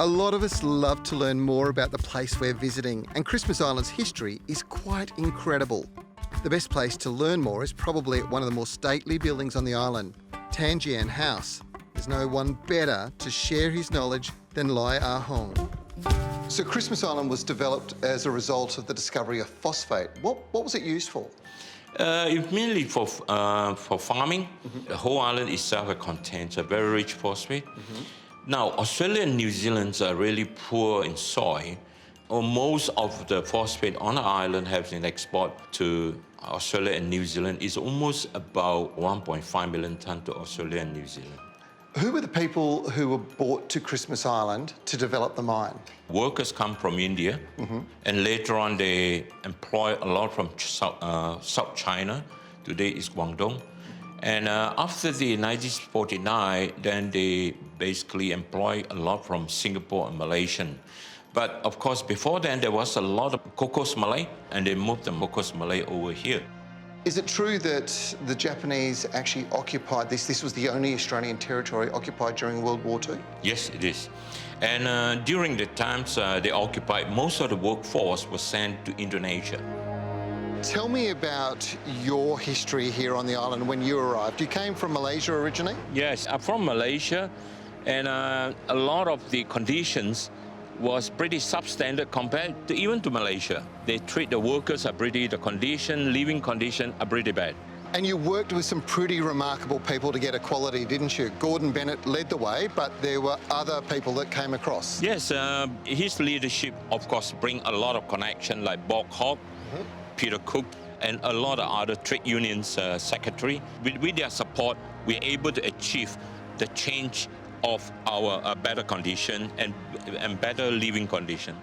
A lot of us love to learn more about the place we're visiting, and Christmas Island's history is quite incredible. The best place to learn more is probably at one of the more stately buildings on the island, Tai Jin House. There's no one better to share his knowledge than Lai Ah Hong. So Christmas Island was developed as a result of the discovery of phosphate. What was it used for? It's mainly for farming. The whole island itself contains a very rich phosphate. Now, Australia and New Zealand are really poor in soil. Most of the phosphate on the island has been exported to Australia and New Zealand. It's almost about 1.5 million tonnes to Australia and New Zealand. Who were the people who were brought to Christmas Island to develop the mine? Workers come from India, and later on they employ a lot from South China. Today is Guangdong. And after the 1949, then they basically employ a lot from Singapore and Malaysia. But of course, before then, there was a lot of Cocos Malay, and they moved the Cocos Malay over here. Is it true that the Japanese actually occupied this? This was the only Australian territory occupied during World War II? Yes, it is. And during the times they occupied, most of the workforce was sent to Indonesia. Tell me about your history here on the island when you arrived. You came from Malaysia originally? Yes, I'm from Malaysia, and a lot of the conditions was pretty substandard compared to even to Malaysia. They treat the workers the living condition are pretty bad. And you worked with some pretty remarkable people to get equality, didn't you? Gordon Bennett led the way, but there were other people that came across. Yes, his leadership, of course, bring a lot of connection like Bob Hawke, Peter Cook, and a lot of other trade unions secretary. With their support, we're able to achieve the change of our better condition and better living condition.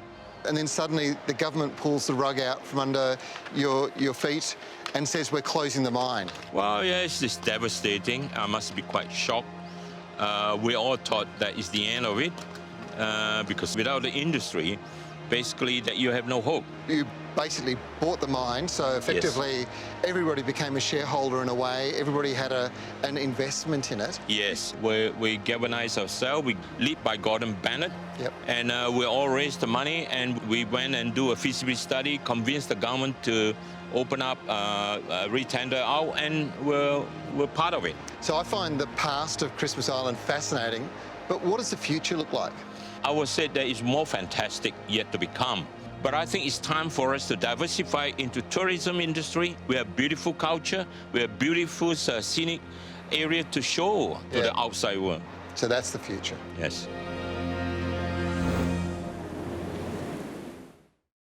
And then suddenly the government pulls the rug out from under your feet and says we're closing the mine. Well, yes, it's devastating. I must be quite shocked. We all thought that is the end of it because without the industry, basically that you have no hope. You basically bought the mine, so effectively everybody became a shareholder in a way. Everybody had an investment in it. Yes, we galvanized ourselves. We led by Gordon Bennett, and we all raised the money, and we went and do a feasibility study, convinced the government to open up, re-tender out, and we're part of it. So I find the past of Christmas Island fascinating, but what does the future look like? I would say there is more fantastic yet to become. But I think it's time for us to diversify into tourism industry. We have beautiful culture. We have beautiful scenic area to show to the outside world. So that's the future. Yes.